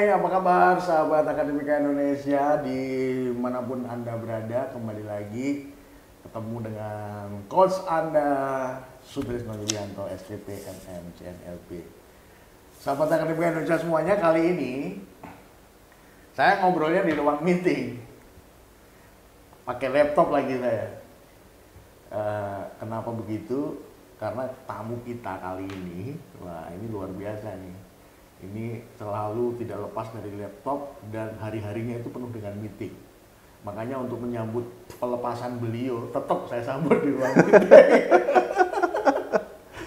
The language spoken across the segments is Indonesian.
Hai, apa kabar sahabat Akademika Indonesia dimanapun Anda berada, kembali lagi ketemu dengan coach Anda Sutrisno Yulianto SPP MM CNLP. Sahabat Akademika Indonesia semuanya, kali ini saya ngobrolnya di ruang meeting, pakai laptop lagi saya. Kenapa begitu? Karena tamu kita kali ini, wah ini luar biasa nih. Ini selalu tidak lepas dari laptop dan hari-harinya itu penuh dengan meeting. Makanya untuk menyambut pelepasan beliau, tetap saya sambut di ruang meeting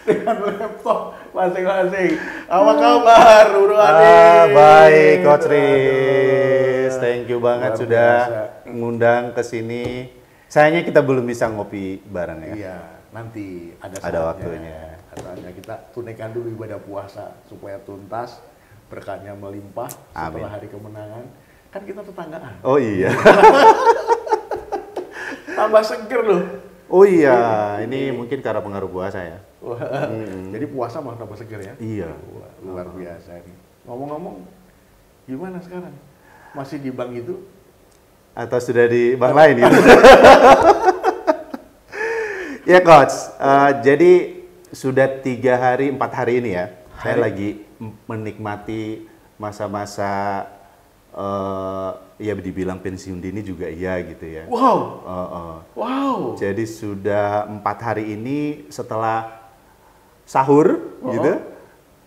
dengan laptop masing-masing. Apa kabar, Bro Adi? Baik, Coach Riz. Thank you banget Luar sudah biasa. ngundang ke sini. Sayangnya kita belum bisa ngopi bareng ya. Iya, nanti ada Ada saatnya. waktunya. Saatnya kita tunaikan dulu ibadah puasa supaya tuntas, berkatnya melimpah setelah Amin. hari kemenangan. Kan kita tetanggaan. Oh iya. Tambah seger loh. Oh iya, ini mungkin karena pengaruh puasa ya. Wah, jadi puasa malah tambah seger ya? Iya. Wah, luar biasa nih. Ngomong-ngomong, gimana sekarang? Masih di bank itu? Atau sudah di bank lain gitu. Ya Coach, jadi sudah 3 hari, 4 hari ini ya, saya lagi menikmati masa-masa ya dibilang pensiun dini juga iya gitu ya. Wow, wow. Jadi sudah 4 hari ini setelah sahur gitu,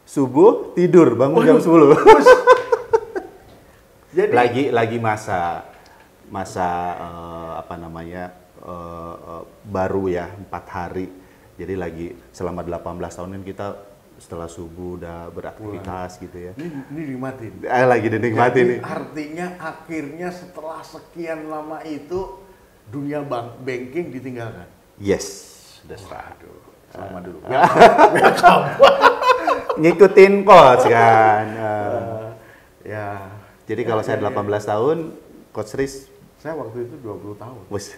subuh tidur bangun jam 10. Jadi lagi masa apa namanya baru ya 4 hari. Jadi lagi selama 18 tahun kan kita setelah subuh udah beraktivitas gitu ya. ini dinikmatin. Lagi dinikmati Jadi nih. artinya akhirnya setelah sekian lama itu dunia banking ditinggalkan. Yes, sudah Waduh, selamat dulu. ngikutin coach kan. Ya, Jadi kalau saya 18 tahun, Coach Riz, saya waktu itu 20 tahun. wes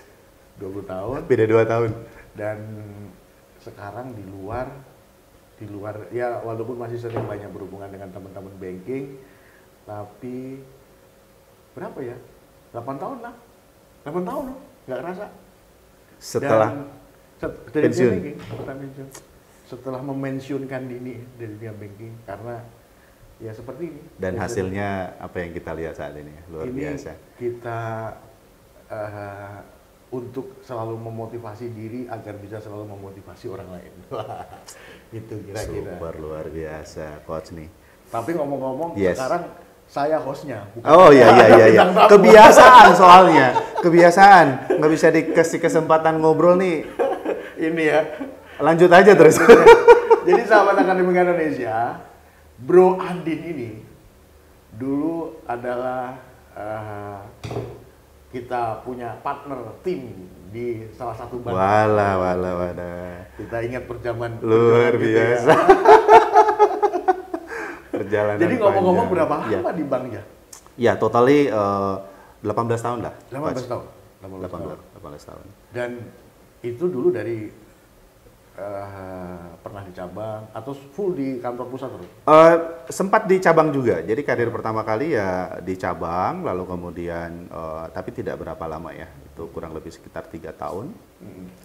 20 tahun beda 2 tahun. dan sekarang di luar ya walaupun masih sering banyak berhubungan dengan teman-teman banking, tapi berapa ya? 8 tahun lah. 8 tahun loh, nggak kerasa. Setelah Dari pensiun. dunia banking, setelah pensiun. Setelah memensiunkan dini dari dunia banking karena ya seperti ini. dan Ya, hasilnya apa yang kita lihat saat ini luar ini biasa. kita untuk selalu memotivasi diri agar bisa selalu memotivasi orang lain. Itu kira-kira. Super luar biasa coach nih. Tapi ngomong-ngomong, Yes. sekarang saya hostnya. Bukan Oh iya. bintang tamu. Kebiasaan soalnya. Kebiasaan. Nggak bisa dikasih kesempatan ngobrol nih. Ini ya. Lanjut aja terus. Jadi sahabat Akademika Indonesia, Bro Andin ini dulu adalah kita punya partner tim di salah satu bank. Wala. Kita ingat Luar perjuangan kita ya. biasa. Perjalanan Jadi ngomong-ngomong panjang. berapa Ya. lama di banknya? Ya, totally 18 tahun lah. 18 Coach. tahun. 18 tahun. 18 tahun. Dan itu dulu dari pernah di cabang atau full di kantor pusat terus? Sempat di cabang juga. Jadi karir pertama kali ya di cabang, lalu kemudian tapi tidak berapa lama ya. Itu kurang lebih sekitar 3 tahun.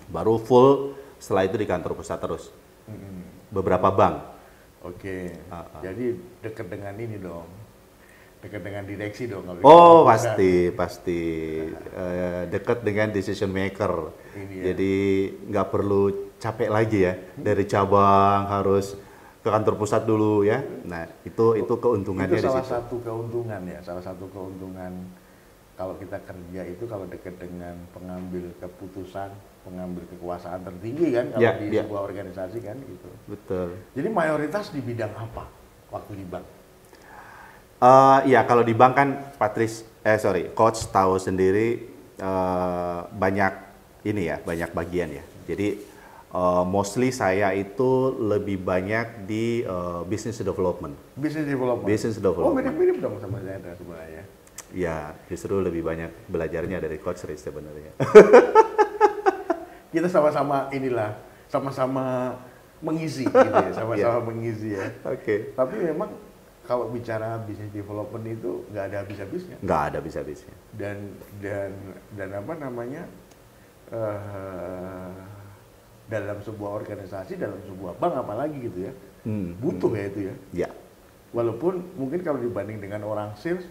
Baru full setelah itu di kantor pusat terus. Beberapa bank. Oke. Jadi dekat dengan ini dong. Dekat dengan direksi dong kalau Oh, di- pasti dekat dengan decision maker. Ini ya. Jadi nggak perlu capek lagi ya dari cabang harus ke kantor pusat dulu ya. Nah itu keuntungannya Itu di salah situ. satu keuntungan ya, salah satu keuntungan kalau kita kerja itu kalau dekat dengan pengambil keputusan, pengambil kekuasaan tertinggi kan kalau Ya, di ya. sebuah organisasi kan gitu. Betul. Jadi mayoritas di bidang apa waktu di bank? Ya kalau di bank kan coach tahu sendiri banyak ini ya, banyak bagian ya. Jadi mostly saya itu lebih banyak di business development. Business development. Business Oh, development. mirip-mirip dong sama saya sebenarnya. Ya, justru lebih banyak belajarnya dari Coach Riz sebenarnya. Kita sama-sama inilah, sama-sama mengisi gitu ya, sama-sama mengisi ya. Oke. Tapi memang kalau bicara business development itu nggak ada habis-habisnya. Nggak ada habis-habisnya. Dan apa namanya, dalam sebuah organisasi, dalam sebuah bank apalagi gitu ya, butuh ya itu ya. Ya. Walaupun mungkin kalau dibanding dengan orang sales,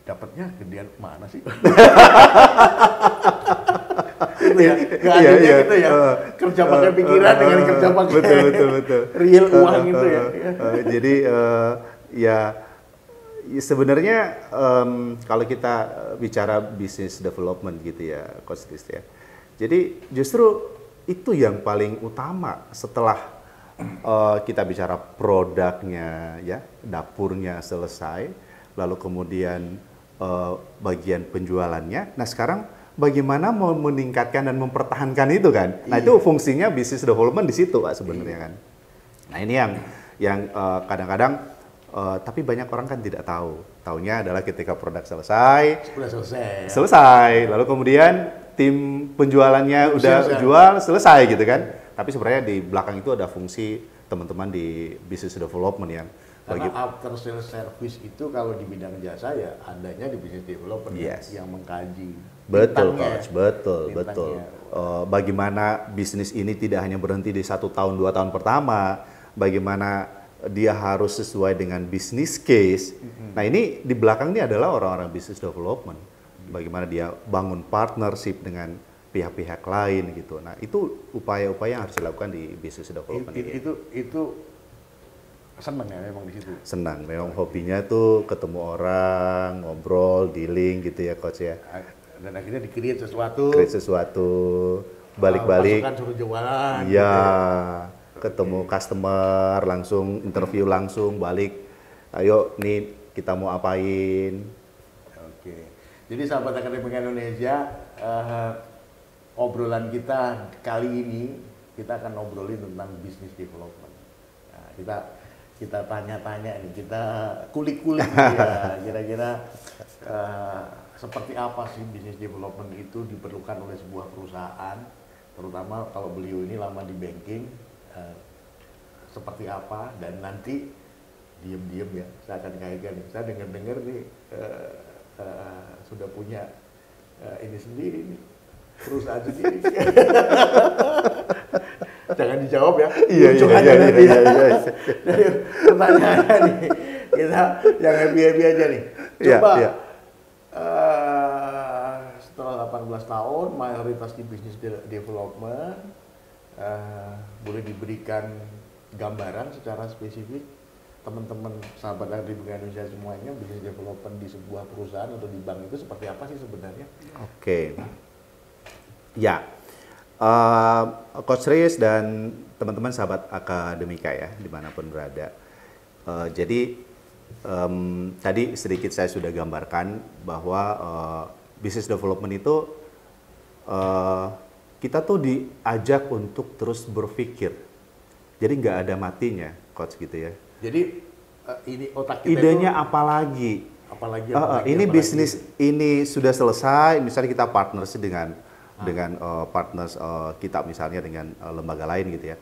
dapatnya gedean mana sih? Gitu ya, nggak adanya gitu ya. Kerja pakai pikiran dengan kerja pakai betul. real uang gitu ya. Jadi ya sebenarnya kalau kita bicara business development gitu ya, Coach Tis ya. Jadi justru itu yang paling utama setelah kita bicara produknya ya, dapurnya selesai, lalu kemudian bagian penjualannya. Nah sekarang bagaimana mau meningkatkan dan mempertahankan itu kan? Nah itu fungsinya business development di situ Pak sebenarnya kan. Nah ini yang kadang-kadang tapi banyak orang kan tidak tahu. Taunya adalah ketika produk selesai, Sudah selesai. selesai. Lalu kemudian tim penjualannya udah jual selesai gitu kan. Tapi sebenarnya di belakang itu ada fungsi teman-teman di business development yang Karena after sales service itu kalau di bidang jasa ya adanya di business development yang mengkaji. Betul Coach, betul. Bintangnya. Bagaimana bisnis ini tidak hanya berhenti di 1 tahun 2 tahun pertama, bagaimana dia harus sesuai dengan business case. Nah ini di belakang ini adalah orang-orang business development. Bagaimana dia bangun partnership dengan pihak-pihak lain gitu. Nah itu upaya-upaya yang harus dilakukan di business development. Itu senang ya memang di situ. Senang, memang hobinya tuh ketemu orang, ngobrol, dealing gitu ya Coach ya. Dan akhirnya di-create sesuatu. Create sesuatu, balik-balik. Pasukan suruh jualan. Iya, gitu ya. ketemu customer, langsung interview langsung, balik. Ayo nih kita mau apain. Oke. Jadi sahabat Akademika Indonesia, obrolan kita kali ini kita akan ngobrolin tentang business development. Nah, kita tanya-tanya nih, kita kulik-kulik ya, kira-kira seperti apa sih business development itu diperlukan oleh sebuah perusahaan, terutama kalau beliau ini lama di banking, seperti apa, dan nanti diem-diem ya, saya akan kaitkan nih, saya dengar-dengar nih sudah punya ini sendiri nih, perusahaan sendiri. Jangan dijawab ya. Iya. Dari pertanyaannya nih, kita yang happy aja nih. Coba setelah 18 tahun mayoritas di business development, boleh diberikan gambaran secara spesifik teman-teman sahabat Akademika Indonesia semuanya, business development di sebuah perusahaan atau di bank itu seperti apa sih sebenarnya? Oke. Ya. Coach Riz dan teman-teman sahabat Akademika ya, dimanapun berada. Jadi tadi sedikit saya sudah gambarkan bahwa business development itu kita tuh diajak untuk terus berpikir. Jadi nggak ada matinya, Coach gitu ya. Jadi ini otak kita idenya itu, apalagi ini bisnis ini sudah selesai, misalnya kita partnership dengan partners kita misalnya dengan lembaga lain gitu ya.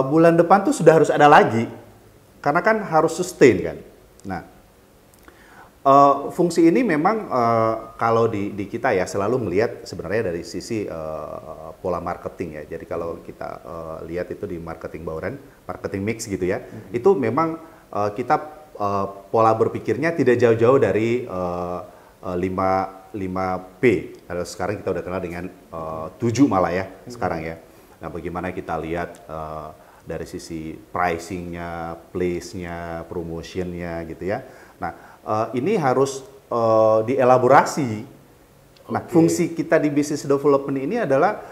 Bulan depan tuh sudah harus ada lagi, karena kan harus sustain kan. Nah, fungsi ini memang kalau di kita ya selalu melihat sebenarnya dari sisi pola marketing ya. Jadi kalau kita lihat itu di marketing bauran, marketing mix gitu ya, itu memang kita pola berpikirnya tidak jauh-jauh dari 5P. Kalau sekarang kita udah kenal dengan 7 malah ya sekarang ya. Nah, bagaimana kita lihat dari sisi pricing-nya, place-nya, promotion-nya gitu ya. Nah, ini harus dielaborasi. Nah, fungsi kita di business development ini adalah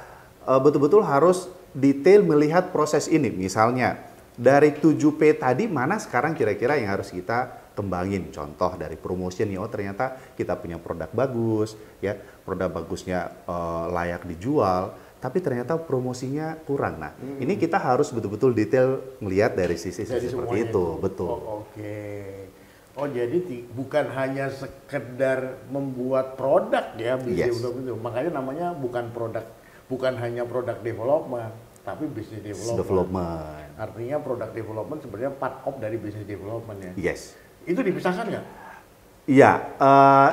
betul-betul harus detail melihat proses ini. Misalnya dari 7P tadi mana sekarang kira-kira yang harus kita kembangin. Contoh dari promotion nih, oh ternyata kita punya produk bagus, ya produk bagusnya layak dijual, tapi ternyata promosinya kurang. Nah, ini kita harus betul-betul detail melihat dari sisi seperti itu, betul. Oke. Oh jadi bukan hanya sekedar membuat produk ya, business development itu. Makanya namanya bukan hanya produk development, tapi business development. Artinya product development sebenarnya part of dari business development ya. Yes. Itu dipisahkan nggak? Iya,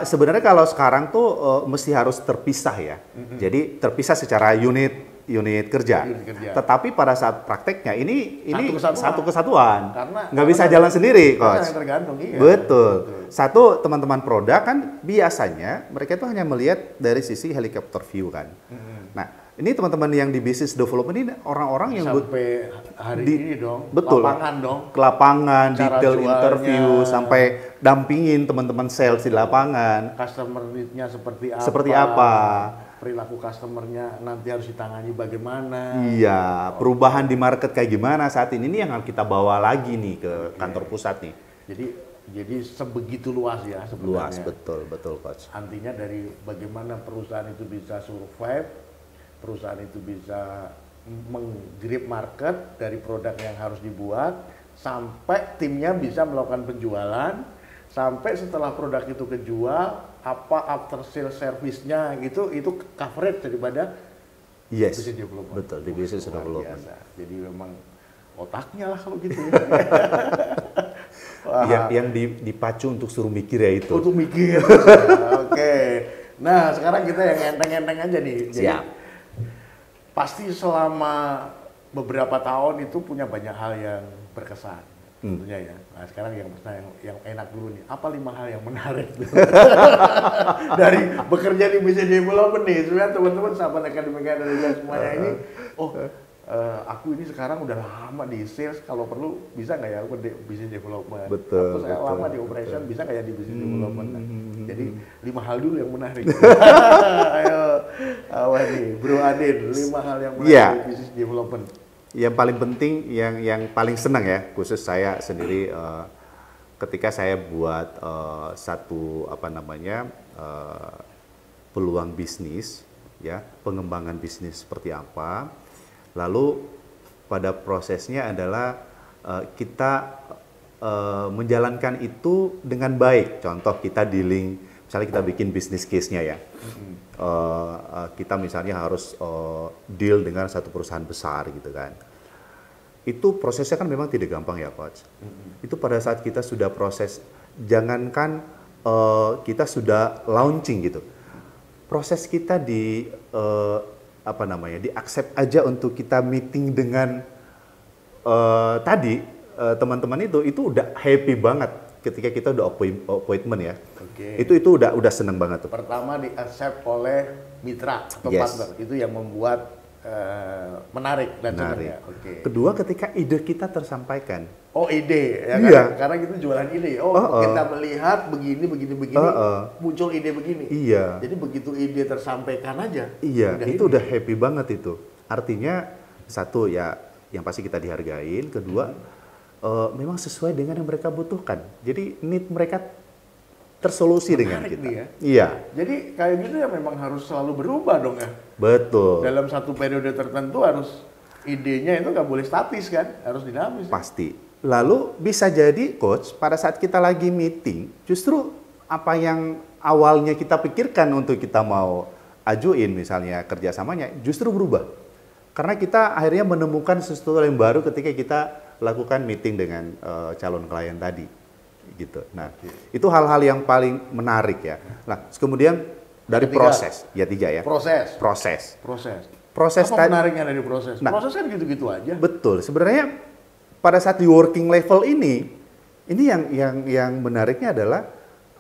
sebenarnya kalau sekarang tuh mesti harus terpisah ya. Jadi terpisah secara unit kerja. Unit kerja. Tetapi pada saat prakteknya ini Satu kesatuan. satu kesatuan. Karena Nggak bisa jalan sendiri, karena Coach. yang tergantung, iya. Betul. Satu, teman-teman produk kan biasanya mereka itu hanya melihat dari sisi helicopter view kan. Nah, ini teman-teman yang di business development ini orang-orang yang Sampai hari ini dong, betul, lapangan dong. ke lapangan, Cara detail jualnya. interview, sampai dampingin teman-teman sales di lapangan. Customer need-nya seperti apa? Seperti apa? Perilaku customernya nanti harus ditangani bagaimana? Iya, perubahan di market kayak gimana saat ini yang harus kita bawa lagi nih ke kantor pusat nih. Jadi sebegitu luas ya Luas, sebenarnya. betul Coach. Artinya dari bagaimana perusahaan itu bisa survive, perusahaan itu bisa menggrip market dari produk yang harus dibuat, sampai timnya bisa melakukan penjualan, sampai setelah produk itu kejual, apa after sales service-nya itu coverage daripada Yes, business development. betul, di business Luar development. biasa. Jadi memang otaknya lah kalau gitu ya. Yang dipacu untuk suruh mikir ya itu. Untuk mikir. Oke. Nah, sekarang kita yang enteng-enteng aja nih. Jadi, Siap. pasti selama beberapa tahun itu punya banyak hal yang berkesan. Tentunya ya. Nah, sekarang yang enak dulu nih. Apa 5 hal yang menarik dari bekerja di business development nih? Sebenarnya teman-teman sahabat akademik Indonesia semuanya ini, aku ini sekarang udah lama di sales, kalau perlu bisa nggak ya aku di business development? Betul, Atau saya betul, lama di operation, bisa nggak ya di business development? Nah, jadi 5 hal dulu yang menarik. Ayo, apa nih, Bro Adin, 5 hal yang menarik Iya. di business development. Yang paling penting, yang paling senang ya, khusus saya sendiri ketika saya buat satu peluang bisnis, ya pengembangan bisnis seperti apa. Lalu pada prosesnya adalah kita menjalankan itu dengan baik. Contoh kita dealing, misalnya kita bikin bisnis case-nya ya. Kita misalnya harus deal dengan satu perusahaan besar gitu kan. Itu prosesnya kan memang tidak gampang ya Coach. Itu pada saat kita sudah proses, jangankan kita sudah launching gitu. Proses kita di accept aja untuk kita meeting dengan teman-teman itu udah happy banget ketika kita udah appointment ya. Oke. Itu udah seneng banget tuh. Pertama di accept oleh mitra atau Yes. partner, itu yang membuat menarik dan senang Menarik. ya. Oke. Kedua, ketika ide kita tersampaikan. Oh, ide ya kan? Iya. Karena kita jualan ide. Kita melihat begini muncul ide begini. Iya. Jadi begitu ide tersampaikan aja. Iya, udah itu ini. udah happy banget itu. Artinya satu ya, yang pasti kita dihargain. Kedua, memang sesuai dengan yang mereka butuhkan. Jadi need mereka tersolusi dengan Menarik kita. nih ya. Iya, Jadi kayak gitu ya memang harus selalu berubah dong ya. betul. Dalam satu periode tertentu harus idenya itu nggak boleh statis kan, harus dinamis. Pasti. Lalu bisa jadi coach pada saat kita lagi meeting, justru apa yang awalnya kita pikirkan untuk kita mau ajuin misalnya kerjasamanya, justru berubah. Karena kita akhirnya menemukan sesuatu yang baru ketika kita lakukan meeting dengan calon klien tadi. Gitu. Nah, itu hal-hal yang paling menarik ya. Nah, kemudian dari Ketiga. proses, ya 3 ya. Proses. Proses Apa tadi. menariknya dari proses? Nah. Proses kan gitu-gitu aja. Betul. Sebenarnya pada saat di working level ini yang menariknya adalah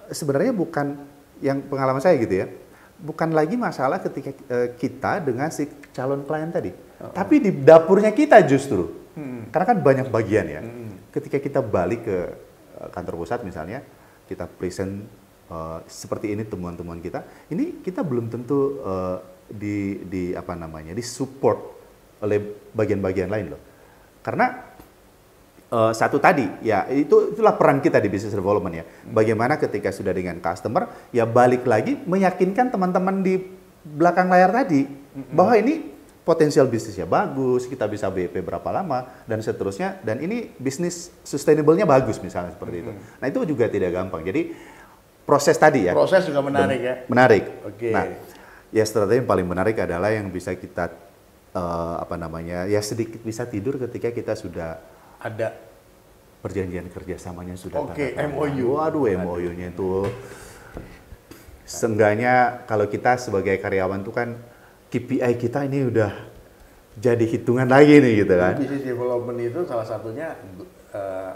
sebenarnya bukan yang pengalaman saya gitu ya. Bukan lagi masalah ketika kita dengan si calon klien tadi. Tapi di dapurnya kita justru. Karena kan banyak bagian ya. Ketika kita balik ke kantor pusat misalnya, kita present seperti ini temuan-temuan kita. Ini kita belum tentu di support oleh bagian-bagian lain loh. Karena satu tadi ya itulah peran kita di business development ya. Bagaimana ketika sudah dengan customer ya balik lagi meyakinkan teman-teman di belakang layar tadi bahwa ini potensial bisnisnya bagus, kita bisa BP berapa lama dan seterusnya, dan ini bisnis sustainable-nya bagus misalnya seperti itu. Nah, itu juga tidak gampang. Jadi proses tadi ya. Proses juga menarik ya. Menarik. Oke. Nah, ya strategi yang paling menarik adalah yang bisa kita apa namanya, ya sedikit bisa tidur ketika kita sudah Ada. perjanjian kerjasamanya sudah Oke, tanda tangan. MOU. Waduh, MOU-nya itu seenggaknya kalau kita sebagai karyawan tuh kan KPI kita ini udah jadi hitungan lagi nih gitu kan. Business development itu salah satunya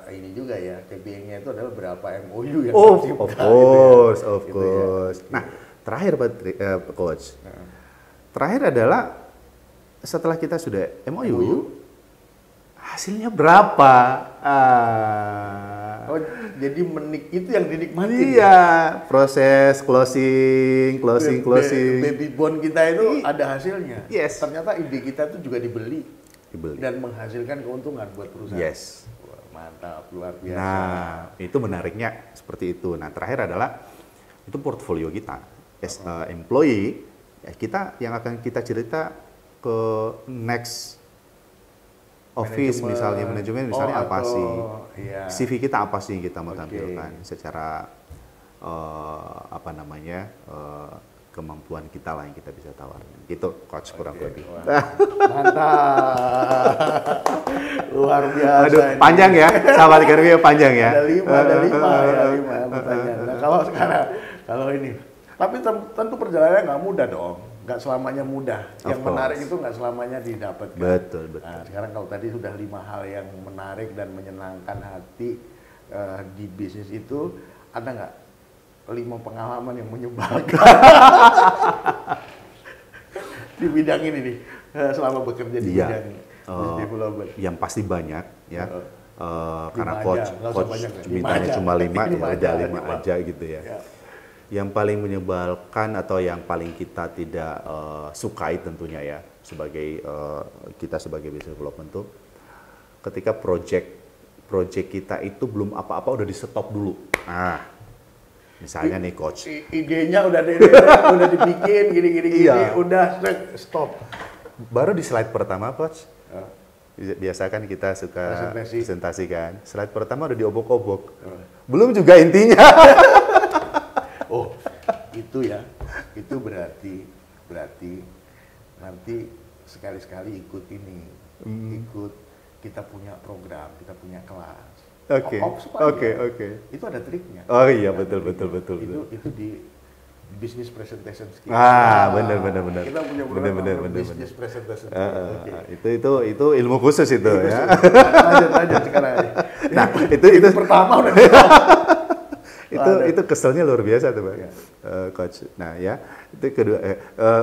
ini juga ya, KPI-nya itu adalah berapa MOU yang Oh, tercipta, of gitu ya. course, of Gitu ya. course. Nah, terakhir Coach. Terakhir adalah setelah kita sudah MOU, hasilnya berapa? Oh, jadi itu yang dinikmati. Iya, proses closing. Baby bond kita itu ada hasilnya. Yes. Ternyata ide kita itu juga dibeli Dibeli. dan menghasilkan keuntungan buat perusahaan. Yes. Wah, mantap, luar biasa. Nah, itu menariknya seperti itu. Nah, terakhir adalah itu portfolio kita. As a employee, ya kita yang akan kita cerita ke next office misalnya, manajemen misalnya apa sih? Iya. CV kita apa sih yang kita mau Oke. tampilkan secara apa namanya kemampuan kita lah yang kita bisa tawarkan. Gitu, Coach kurang lebih. Wah, mantap. Luar biasa. Aduh, ini. panjang ya, sahabat Karya panjang ya. Ada lima pertanyaan. Nah, kalau ini, tapi tentu perjalanannya nggak mudah dong. Nggak selamanya mudah. Yang Of course. menarik itu nggak selamanya didapatkan. Betul. Nah, sekarang kalau tadi sudah 5 hal yang menarik dan menyenangkan hati di bisnis itu, ada nggak 5 pengalaman yang menyebalkan di bidang ini nih, selama bekerja di Iya. bidang business development? Yang pasti banyak ya. Karena Lima coach aja, nggak usah banyak, mintanya aja. cuma 5, ya Lima udah aja, 5 lima. aja gitu ya. Ya. Yang paling menyebalkan atau yang paling kita tidak sukai tentunya ya sebagai kita sebagai business development tuh ketika project kita itu belum apa-apa udah di stop dulu. Nah, misalnya nih coach, Idenya udah dibikin gini, Iya. udah stop. baru di slide pertama coach. Biasa kan kita suka presentasi kan. Slide pertama udah diobok-obok. Belum juga intinya. Oh, itu ya, itu berarti nanti sekali-sekali ikut ini, ikut kita punya program, kita punya kelas. Oke, Ops apa aja. oke. Itu ada triknya. Oh iya, Ada betul. triknya. Itu di business presentation skill. Benar. Kita punya program namanya business presentation skill. Oke. Itu ilmu khusus itu ya. Lanjut sekarang. Nah, itu Pertama udah itu keselnya luar biasa tuh, Pak. Coach. Nah, ya. Itu kedua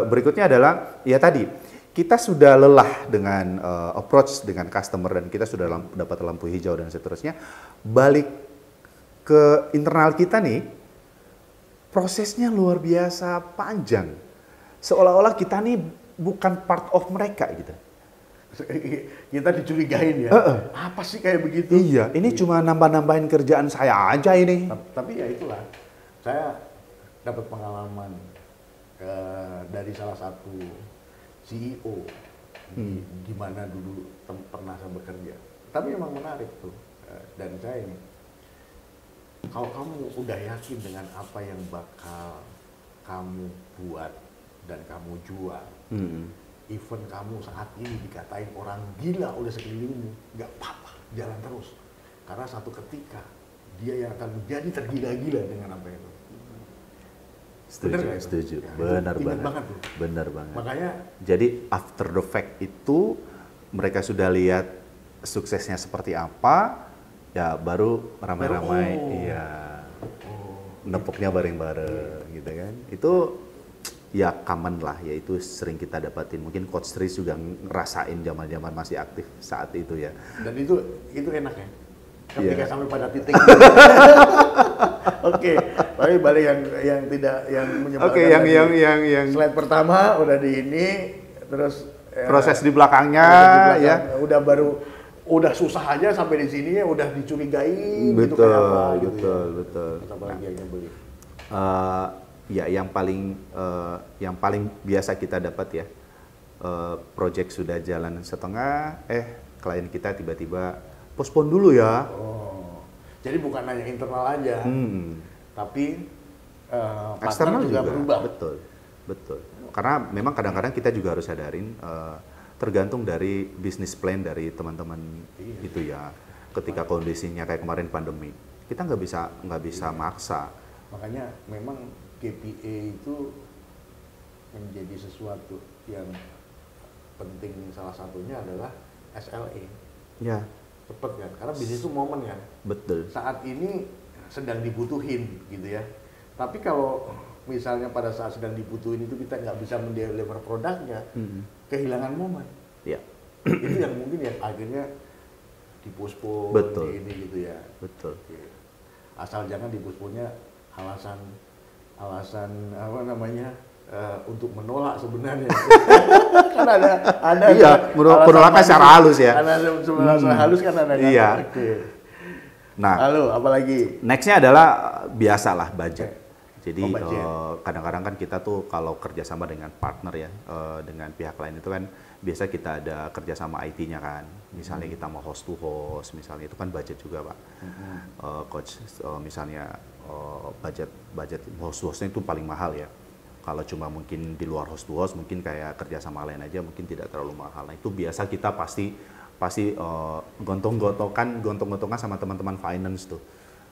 berikutnya adalah ya tadi kita sudah lelah dengan approach dengan customer dan kita sudah dapat lampu hijau dan seterusnya. Balik ke internal kita nih, prosesnya luar biasa panjang. Seolah-olah kita nih bukan part of mereka gitu. Kita dicurigain ya. Apa sih kayak begitu? Iya, ini cuma nambah-nambahin kerjaan saya aja ini. Tapi ya itulah, saya dapat pengalaman dari salah satu CEO di mana dulu pernah saya bekerja. Tapi memang menarik tuh, dan saya ini, kalau kamu udah yakin dengan apa yang bakal kamu buat dan kamu jual, even kamu saat ini dikatain orang gila oleh sekelilingmu, nggak apa-apa, jalan terus. Karena satu ketika dia yang akan menjadi tergila-gila dengan apa itu. Setuju. Ya, Benar ingat banget. banget tuh. Benar banget. Makanya Jadi after the fact itu mereka sudah lihat suksesnya seperti apa, ya baru ramai-ramai, iya, nepoknya bareng-bareng, gitu kan. Itu ya common lah, ya itu sering kita dapatin. Mungkin Coach Tris juga ngerasain zaman-zaman masih aktif saat itu ya. dan itu enak ya. Ketika sampai pada titik. Oke, tapi balik yang menyebalkan. Oke, yang slide pertama udah di ini, terus proses di belakangnya ya. Udah susah aja sampai di sini ya udah dicurigai gitu Betul, kayak apa gitu. betul. Apa lagi yang beli? Ya yang paling biasa kita dapat ya, project sudah jalan setengah, klien kita tiba-tiba postpone dulu ya. Oh, jadi bukan hanya internal aja, tapi Eksternal partner juga berubah. Betul. Karena memang kadang-kadang kita juga harus sadarin tergantung dari bisnis plan dari teman-teman itu ya. Ketika kondisinya kayak kemarin pandemi, kita nggak bisa maksa. Makanya memang KPI itu menjadi sesuatu yang penting, salah satunya adalah SLA. Ya, Cepet kan, karena bisnis itu momen kan. betul. Saat ini sedang dibutuhin gitu ya. Tapi kalau misalnya pada saat sedang dibutuhin itu kita nggak bisa mendeliver produknya, kehilangan momen. Ya, Itu yang mungkin yang akhirnya dipospon, Betul. ini gitu ya. betul. Oke. Asal jangan diposponnya alasan apa namanya untuk menolak sebenarnya. Kan ada Iya, penolakan secara halus ya. Ada secara halus kan ada. Iya. Oke. Nah, Lalu apalagi? nextnya adalah biasalah budget. Jadi budget. kadang-kadang kan kita tuh kalau kerjasama dengan partner ya, dengan pihak lain itu kan biasa kita ada kerjasama IT-nya kan. Misalnya kita mau host to host, misalnya itu kan budget juga Pak. Coach, misalnya budget host to hostnya itu paling mahal ya. Kalau cuma mungkin di luar host to host, mungkin kayak kerjasama lain aja mungkin tidak terlalu mahal. Nah itu biasa kita pasti gontong-gontongan sama teman-teman finance tuh.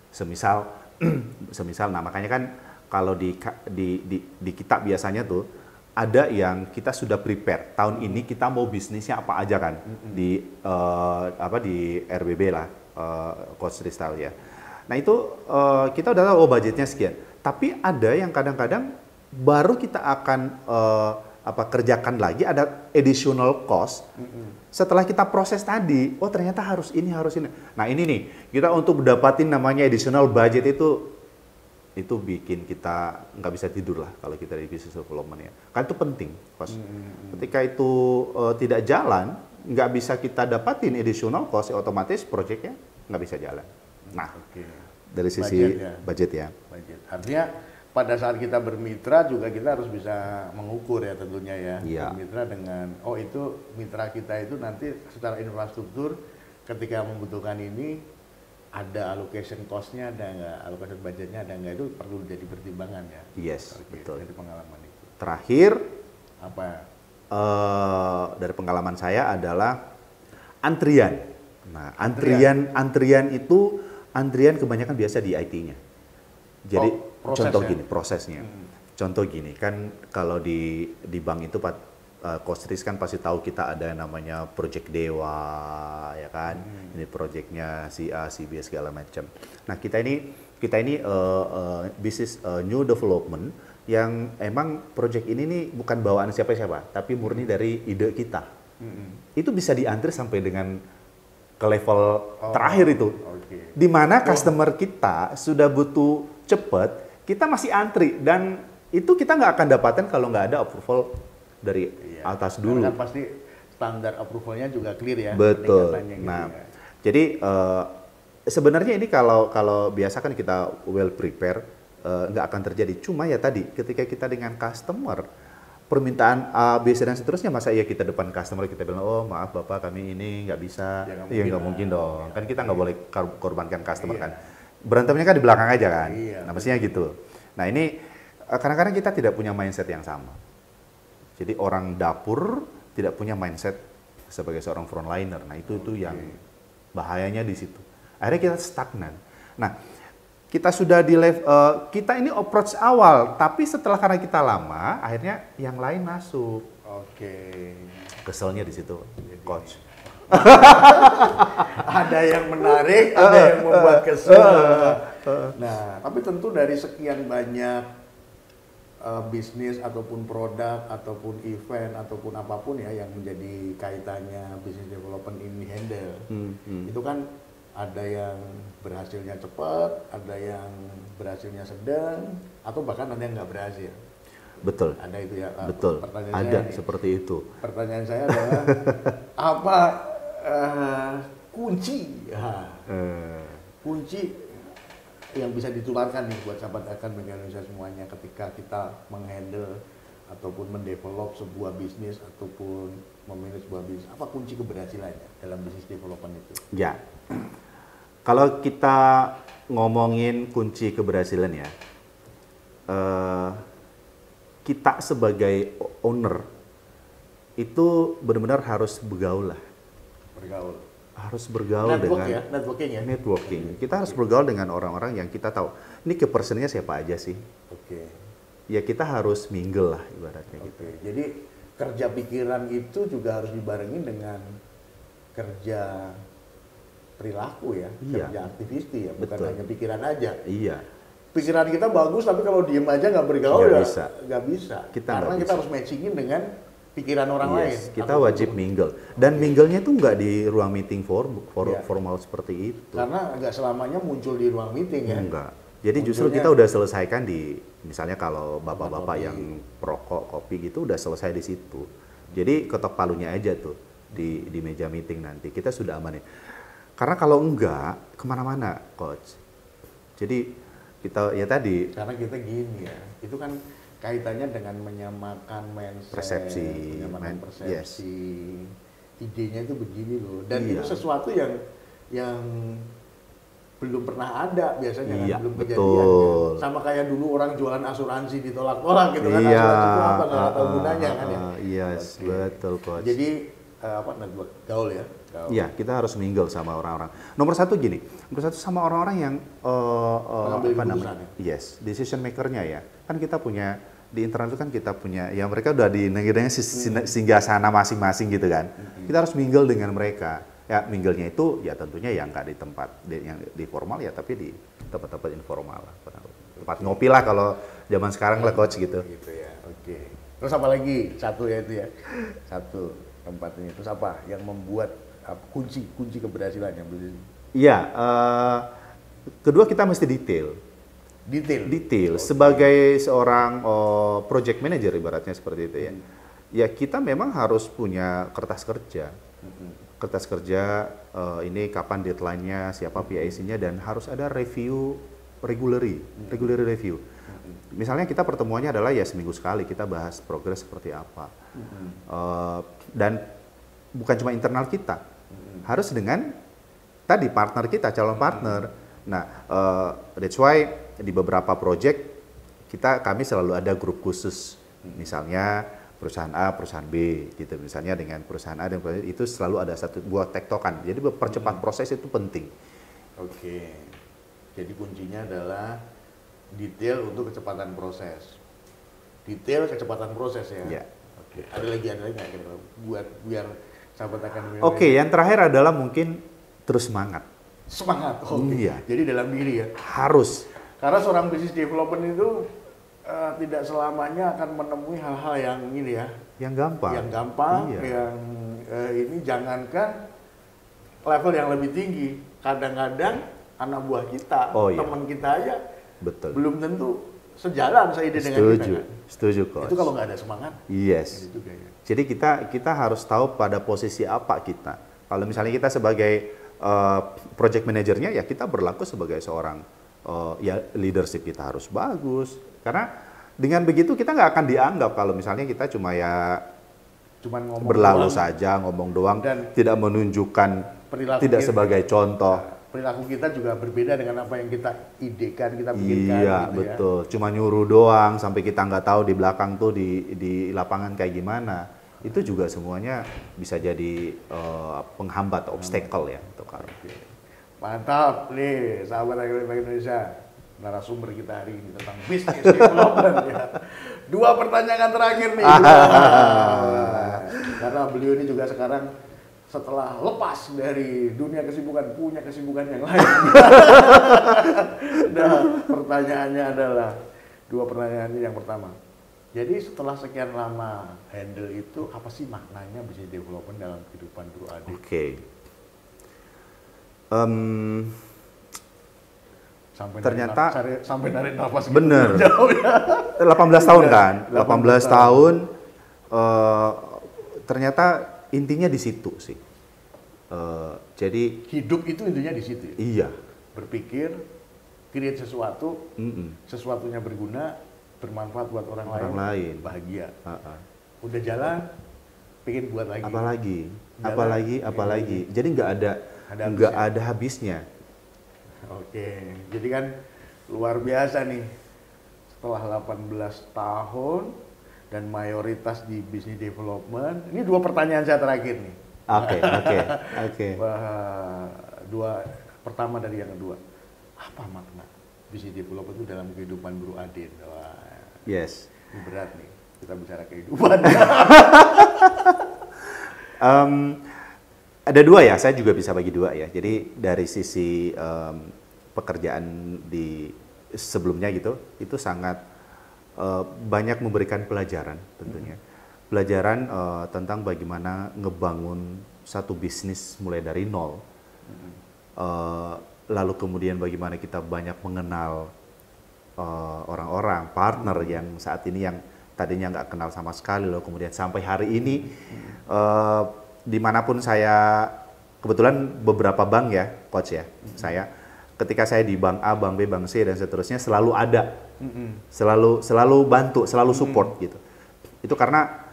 Semisal, nah makanya kan kalau di kita biasanya tuh ada yang kita sudah prepare tahun ini kita mau bisnisnya apa aja kan di RBB lah, Coach Rizal ya. Nah itu kita udah tahu budgetnya sekian. Tapi ada yang kadang-kadang baru kita akan kerjakan lagi ada additional cost. Setelah kita proses tadi, oh ternyata harus ini. Nah ini nih, kita untuk dapatin namanya additional budget itu bikin kita nggak bisa tidur lah kalau kita di business development ya. Kan itu penting, cost. Ketika itu tidak jalan, nggak bisa kita dapatin additional cost, otomatis projectnya nggak bisa jalan. Nah, dari sisi budget ya. Budget. Artinya pada saat kita bermitra juga kita harus bisa mengukur ya tentunya ya. Iya. Bermitra dengan, oh itu mitra kita itu nanti secara infrastruktur ketika membutuhkan ini ada allocation cost-nya, ada nggak, allocation budgetnya ada nggak, itu perlu jadi pertimbangan ya. Yes, Oke, betul. dari pengalaman itu. Terakhir, Apa? dari pengalaman saya adalah antrian. Nah, antrian itu kebanyakan biasa di IT-nya. Jadi contoh gini prosesnya. Contoh gini kan kalau di bank itu Coach Riz kan pasti tahu kita ada yang namanya project dewa ya kan. Ini projectnya si A, si B segala macam. Nah, kita ini bisnis new development yang emang project ini nih bukan bawaan siapa-siapa, tapi murni dari ide kita. Itu bisa diantri sampai dengan ke level terakhir itu. Di mana customer kita sudah butuh cepet, kita masih antri dan itu kita nggak akan dapatkan kalau nggak ada approval dari atas dulu. Karena kan pasti standar approval-nya juga clear ya. Betul. Gitu Nah, ya. jadi sebenarnya ini kalau biasa kan kita well prepare nggak akan terjadi. Cuma ya tadi ketika kita dengan customer permintaan A, B, C dan seterusnya, masa iya kita depan customer kita bilang, oh maaf Bapak kami ini nggak bisa. Ya nggak mungkin dong. Kan kita nggak boleh korbankan customer kan. Berantemnya kan di belakang aja kan. Nah mestinya gitu. Nah ini kadang-kadang kita tidak punya mindset yang sama. Jadi orang dapur tidak punya mindset sebagai seorang frontliner. Nah itu yang bahayanya di situ. Akhirnya kita stagnan. Nah kita sudah di level, kita ini approach awal, tapi setelah karena kita lama, akhirnya yang lain masuk. Keselnya di situ, coach. Ada yang menarik, ada yang membuat kesel. Nah, tapi tentu dari sekian banyak bisnis ataupun produk ataupun event ataupun apapun ya yang menjadi kaitannya business development ini handle, itu kan ada yang berhasilnya cepat, ada yang berhasilnya sedang, atau bahkan ada yang nggak berhasil. Betul. Ada itu ya. Betul. Ada seperti itu. Pertanyaan saya adalah apa kunci? Kunci yang bisa ditularkan nih buat sahabat akademik Indonesia semuanya ketika kita menghandle ataupun mendevelop sebuah bisnis ataupun memanage sebuah bisnis, apa kunci keberhasilannya dalam bisnis development itu? Ya, kalau kita ngomongin kunci keberhasilan ya, kita sebagai owner itu benar-benar harus bergaul lah. Bergaul. Harus bergaul dengan networking ya. Networking. Kita harus bergaul dengan orang-orang yang kita tahu. Ini ke personnya siapa aja sih? Oke. Ya kita harus mingle lah ibaratnya gitu. Oke. Jadi kerja pikiran itu juga harus dibarengin dengan kerja perilaku ya, Iya. kerja aktivisti ya, bukan Betul. hanya pikiran aja. Iya. Pikiran kita bagus tapi kalau diem aja nggak bergaul Nggak ya bisa. nggak bisa. Kita Karena nggak kita bisa. harus matchingin dengan pikiran orang lain. Yes, kita Atau wajib mingle. Dan mingle-nya tuh nggak di ruang meeting Iya. formal seperti itu. Karena nggak selamanya muncul di ruang meeting ya. Enggak. Jadi justru Munculnya- kita udah selesaikan di, misalnya kalau bapak-bapak kopi. yang perokok kopi gitu udah selesai di situ. Jadi ketok palunya aja tuh di meja meeting nanti kita sudah amanin. Karena kalau enggak kemana-mana, coach. Jadi kita ya tadi Karena kita gini ya, itu kan kaitannya dengan menyamakan mindset, Persepsi, menyamakan persepsi. yes. Idenya itu begini loh. Dan Iya. itu sesuatu yang belum pernah ada biasanya Iya, kan, belum kejadian betul. kan. Sama kayak dulu orang jualan asuransi ditolak-tolak gitu kan, iya, asuransi itu apa nggak tahu gunanya kan ya. yes, Oke. betul coach. Jadi apa network gaul ya? Gaul. Iya, kita harus mingle sama orang-orang. Nomor satu gini, nomor satu sama orang-orang yang Pengambil apa keputusan namanya? Yes, decision maker-nya ya. Kan kita punya di internal itu kan kita punya, ya mereka udah di negaranya singgah sana masing-masing gitu kan. Kita harus mingle dengan mereka. Ya mingle-nya itu ya tentunya yang nggak di tempat yang di formal ya, tapi di tempat-tempat informal lah. Tempat ngopi lah kalau zaman sekarang lah coach gitu. Gitu ya. Oke. Terus apa lagi? Satu ya itu ya. Satu tempat ini. Terus apa yang membuat kunci keberhasilannya? Iya, kedua kita mesti detail. Oke. Detail. Sebagai seorang project manager ibaratnya seperti itu ya. Ya kita memang harus punya kertas kerja. Kertas kerja ini kapan deadline-nya, siapa PIC-nya, dan harus ada review regular review. Misalnya kita pertemuannya adalah ya seminggu sekali kita bahas progres seperti apa. Dan bukan cuma internal kita, harus dengan tadi partner kita, calon partner. Nah, that's why di beberapa project kami selalu ada grup khusus, misalnya perusahaan A, perusahaan B, gitu. Misalnya dengan perusahaan A dan perusahaan itu selalu ada satu buat tektokan. Jadi percepat proses itu penting. Oke. Jadi kuncinya adalah detail untuk kecepatan proses. Detail kecepatan proses ya. Ya. Oke. Ada lagi nggak kira-kira buat biar sahabat akademi? Oke, yang terakhir adalah mungkin terus semangat. Semangat. Oke. Iya. Jadi dalam diri ya. Harus. Karena seorang business development itu tidak selamanya akan menemui hal-hal yang ini ya, Yang gampang. yang gampang, Iya. yang ini jangankan level yang lebih tinggi, kadang-kadang anak buah kita, Oh, iya. teman kita aja Betul. belum tentu sejalan seide dengan Setuju. kita. Kan? Setuju, coach. Itu kalau nggak ada semangat, Yes. itu juga ya. Jadi kita harus tahu pada posisi apa kita. Kalau misalnya kita sebagai project manajernya, ya kita berlaku sebagai seorang ya leadership kita harus bagus. Karena dengan begitu kita nggak akan dianggap kalau misalnya kita cuma ya Cuman ngomong berlalu doang. saja, ngomong doang, Dan tidak menunjukkan, perilaku tidak kita- sebagai contoh. Perilaku kita juga berbeda dengan apa yang kita idekan, kita pikirkan. Iya, gitu ya. betul. Cuma nyuruh doang sampai kita nggak tahu di belakang tuh di lapangan kayak gimana. Itu juga semuanya bisa jadi penghambat, obstacle ya untuk orang. Mantap nih, sahabat Akademi Bank Indonesia. Narasumber kita hari ini tentang business development ya. Dua pertanyaan terakhir nih. Karena beliau ini juga sekarang setelah lepas dari dunia kesibukan, punya kesibukan yang lain. Nah, pertanyaannya adalah dua pertanyaan ini. Yang pertama, jadi setelah sekian lama handle itu, apa sih maknanya business development dalam kehidupan Bro Ade? Oke. Sampai Ternyata- sampai narik nafas Bener. jauh ya. 18 tahun kan? 18 18 tahun ternyata intinya di situ sih. Jadi Hidup itu intinya di situ ya. iya. Berpikir, create sesuatu, Mm-mm. sesuatunya berguna, bermanfaat buat orang, Orang lain. bahagia. Ha-ha. Udah jalan, pengen buat lagi. Apalagi, Jalan, apalagi. Jadi nggak Ada ada habisnya. Oke, jadi kan luar biasa nih. Setelah 18 tahun dan mayoritas di business development. Ini 2 pertanyaan saya terakhir nih. Oke. Dua, pertama dari yang kedua, apa makna business development itu dalam kehidupan Bro Adin? Wah, Yes. ini berat nih, kita bicara kehidupan. Ada 2 ya, saya juga bisa bagi 2 ya. Jadi dari sisi pekerjaan di sebelumnya gitu, itu sangat banyak memberikan pelajaran tentunya. Pelajaran tentang bagaimana ngebangun satu bisnis mulai dari nol. Lalu kemudian bagaimana kita banyak mengenal orang-orang, partner yang saat ini yang tadinya nggak kenal sama sekali, lalu kemudian sampai hari ini dimanapun saya, kebetulan beberapa bank ya, Coach ya, saya ketika saya di bank A, bank B, bank C dan seterusnya selalu ada, selalu bantu, selalu support gitu. Itu karena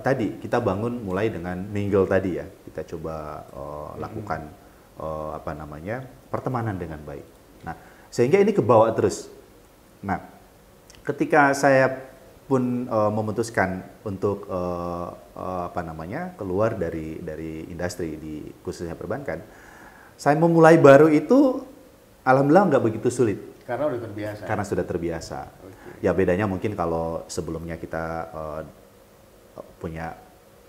tadi kita bangun mulai dengan mingle tadi ya, kita coba lakukan pertemanan dengan baik. Nah, sehingga ini kebawa terus. Nah, ketika saya pun memutuskan untuk keluar dari industri di khususnya perbankan, saya memulai baru itu alhamdulillah nggak begitu sulit. Karena udah terbiasa. Karena sudah terbiasa. Okay. Ya bedanya mungkin kalau sebelumnya kita punya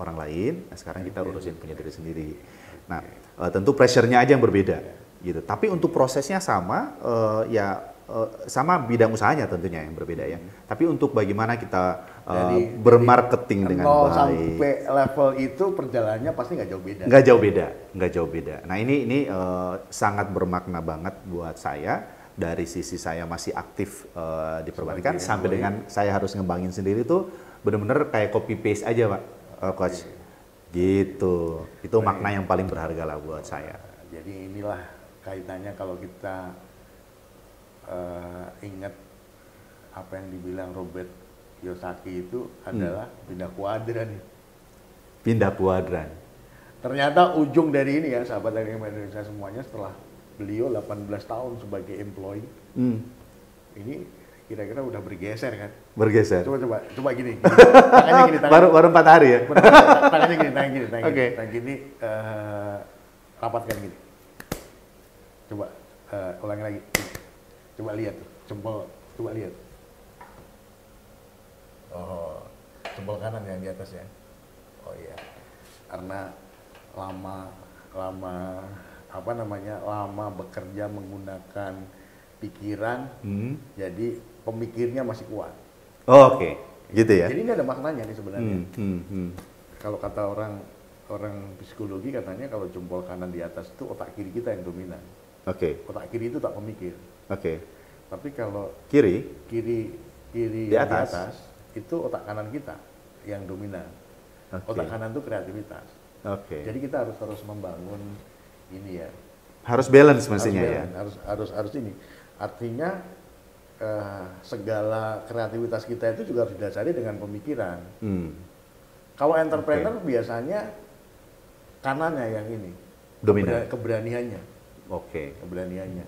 orang lain, nah sekarang kita urusin punya diri sendiri. Nah, tentu pressure-nya aja yang berbeda, gitu. Tapi untuk prosesnya sama, sama bidang usahanya tentunya yang berbeda ya. Tapi untuk bagaimana kita bermarketing dengan baik. Sampai level itu perjalanannya pasti nggak jauh beda. Nggak jauh beda. Nah ini sangat bermakna banget buat saya. Dari sisi saya masih aktif di perbankan sampai dengan saya harus ngembangin sendiri tuh bener-bener kayak copy paste aja Pak, Coach. Gitu. Itu makna yang paling berharga lah buat saya. Jadi inilah kaitannya kalau kita ingat apa yang dibilang Robert Kiyosaki itu adalah pindah kuadran. Pindah kuadran. Ternyata ujung dari ini ya sahabat dari Indonesia semuanya, setelah beliau 18 tahun sebagai employee, ini kira-kira udah bergeser kan? Bergeser. Coba gini. Tangannya gini. Baru 4 hari ya? Tangannya gini. Okay. Tangan gini, rapatkan gini. Coba ulangi lagi. Coba lihat tuh, jempol, coba lihat. Oh, jempol kanan yang di atas ya. Oh iya. Karena lama bekerja menggunakan pikiran, jadi pemikirnya masih kuat. Oh, oke. Gitu ya. Jadi ini ada maknanya nih sebenarnya. Kalau kata orang psikologi katanya kalau jempol kanan di atas itu otak kiri kita yang dominan. Oke. Otak kiri itu tak pemikir. Oke. Tapi kalau kiri di atas itu otak kanan kita yang dominan. Otak kanan itu kreativitas. Jadi kita harus terus membangun ini ya. Harus balance mestinya ya. Harus ini. Artinya segala kreativitas kita itu juga harus didasari dengan pemikiran. Kalau entrepreneur biasanya kanannya yang ini. Dominan. Keberaniannya. Keberaniannya.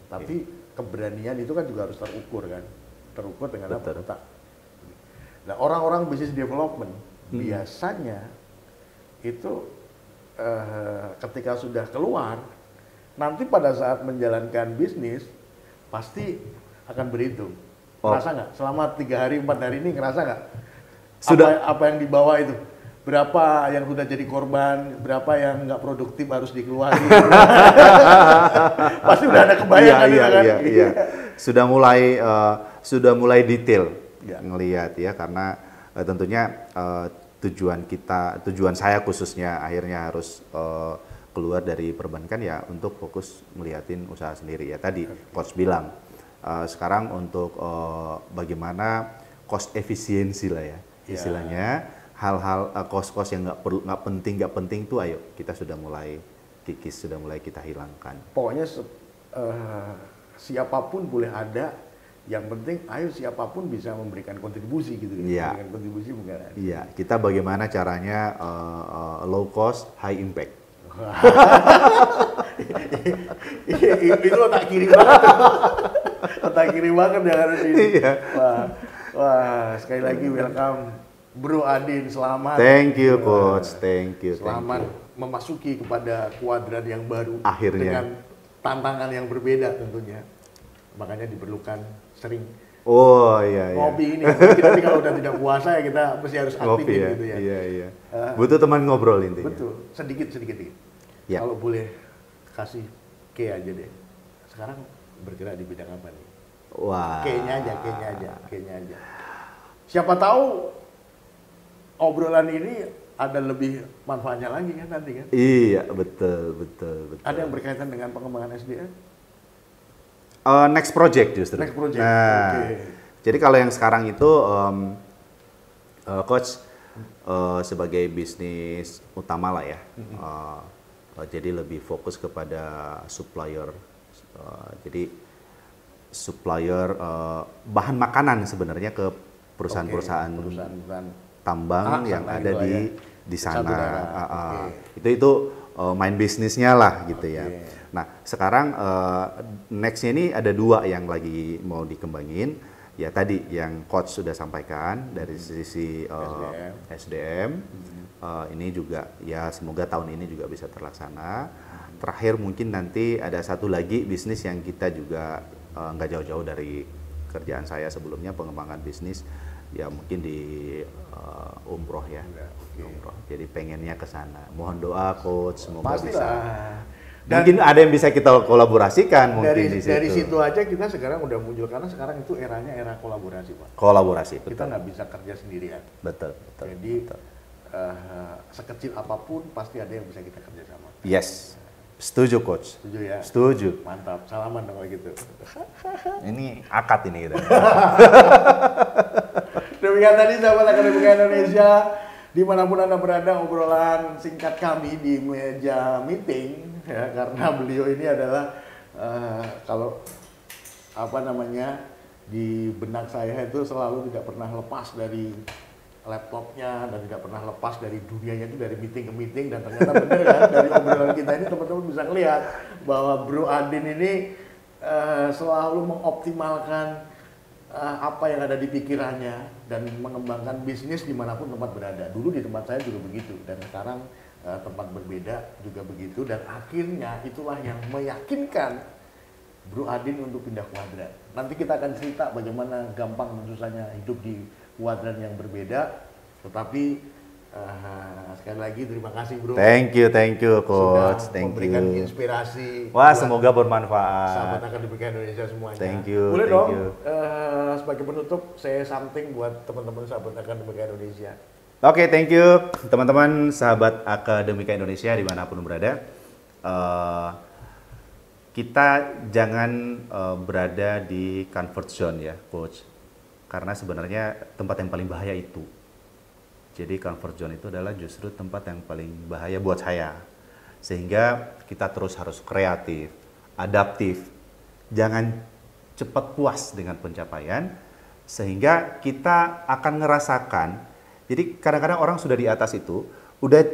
Tapi keberanian itu kan juga harus terukur kan. Terukur dengan apa? Otak. Nah, orang-orang business development biasanya itu ketika sudah keluar, nanti pada saat menjalankan bisnis pasti akan berhitung. Ngerasa nggak? Selama 3 hari, 4 hari ini ngerasa nggak? Apa yang dibawa itu? Berapa yang sudah jadi korban, berapa yang nggak produktif harus dikeluarin. Pasti udah ada kebayang kan? Iya. Sudah mulai detail ngelihat ya, karena tentunya tujuan saya khususnya akhirnya harus keluar dari perbankan ya untuk fokus melihatin usaha sendiri ya. Tadi Coach bilang sekarang untuk bagaimana cost efisiensi lah ya istilahnya. Hal-hal kos-kos yang nggak penting tuh ayo kita sudah mulai kikis, sudah mulai kita hilangkan. Pokoknya siapapun boleh ada, yang penting ayo siapapun bisa memberikan kontribusi gitu. Memberikan kontribusi bukan. Iya, kita bagaimana caranya low cost, high impact. Itu otak kiri banget. Otak kiri banget ya harus ini. Iya. Wah, sekali lagi welcome Bro Adin, selamat. Thank you coach, thank you. Selamat memasuki kepada kuadran yang baru. Akhirnya. Dengan tantangan yang berbeda tentunya. Makanya diperlukan sering Oh iya. ngopi ini. Tapi kalau udah tidak puasa ya kita mesti harus aktif Ngopi ya. gitu ya. Iya. Butuh teman ngobrol intinya. Betul, sedikit. Ya. Kalau boleh kasih key aja deh. Sekarang bergerak di bidang apa nih? Wah. Kayaknya aja. Siapa tahu obrolan ini ada lebih manfaatnya lagi kan nanti kan? Iya, betul. Ada yang berkaitan dengan pengembangan SDM? Next project justru. Next project. Nah, Oke. jadi kalau yang sekarang itu coach sebagai bisnis utama lah ya. Jadi lebih fokus kepada supplier. Jadi supplier bahan makanan sebenarnya ke perusahaan-perusahaan tambang yang ada di sana. Itu main bisnisnya lah gitu ya. Nah sekarang nextnya ini ada 2 yang lagi mau dikembangin. Ya tadi yang coach sudah sampaikan dari sisi SDM. Ini juga ya semoga tahun ini juga bisa terlaksana. Terakhir mungkin nanti ada satu lagi bisnis yang kita juga nggak jauh-jauh dari kerjaan saya sebelumnya, pengembangan bisnis ya mungkin di umroh ya. Umroh. Jadi pengennya ke sana. Mohon doa coach, semoga bisa. Dan mungkin ada yang bisa kita kolaborasikan mungkin di situ. Dari situ aja kita sekarang udah muncul karena sekarang itu eranya era kolaborasi, Pak. Kolaborasi, betul. Kita nggak bisa kerja sendirian. Betul. Jadi sekecil apapun pasti ada yang bisa kita kerja sama. Yes. Setuju coach. Setuju ya? Setuju. Mantap, salaman dong kalau gitu. Ini akad ini kita. Demikian tadi sahabat Akademika Indonesia, dimanapun Anda berada, obrolan singkat kami di meja meeting ya, karena beliau ini adalah kalau di benak saya itu selalu tidak pernah lepas dari laptopnya dan tidak pernah lepas dari dunianya itu dari meeting ke meeting, dan ternyata benar kan dari obrolan kita ini teman-teman bisa ngelihat bahwa Bro Adin ini selalu mengoptimalkan apa yang ada di pikirannya dan mengembangkan bisnis dimanapun tempat berada. Dulu di tempat saya juga begitu dan sekarang tempat berbeda juga begitu, dan akhirnya itulah yang meyakinkan Bro Adin untuk pindah kuadran. Nanti kita akan cerita bagaimana gampang dan susahnya hidup di kuadran yang berbeda, tetapi sekali lagi terima kasih Bro. Thank you coach. Sudah Thank memberikan you. inspirasi. Wah, semoga bermanfaat. Sahabat Akademika Indonesia semuanya. Thank you. Boleh thank dong, you. sebagai penutup saya something buat teman-teman sahabat Akademika Indonesia. Oke, thank you teman-teman sahabat Akademika Indonesia dimanapun berada. Kita jangan berada di comfort zone ya, coach. Karena sebenarnya tempat yang paling bahaya itu. Jadi comfort zone itu adalah justru tempat yang paling bahaya buat saya. Sehingga kita terus harus kreatif, adaptif. Jangan cepat puas dengan pencapaian, sehingga kita akan ngerasakan. Jadi kadang-kadang orang sudah di atas itu, udah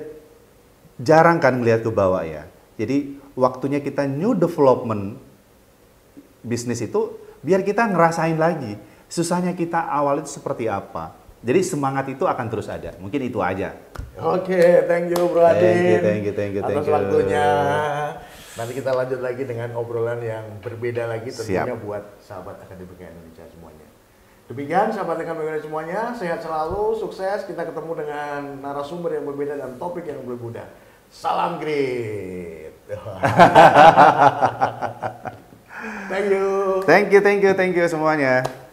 jarang kan melihat ke bawah ya. Jadi waktunya kita new development bisnis itu, biar kita ngerasain lagi. Susahnya kita awal itu seperti apa. Jadi semangat itu akan terus ada. Mungkin itu aja. Oke, thank you Bro Adin. Thank you. Atas waktunya. Nanti kita lanjut lagi dengan obrolan yang berbeda lagi tentunya buat sahabat Akademika Indonesia semuanya. Demikian sahabat Akademika Indonesia semuanya, sehat selalu, sukses. Kita ketemu dengan narasumber yang berbeda dan topik yang berbeda. Salam great. Thank you. Thank you semuanya.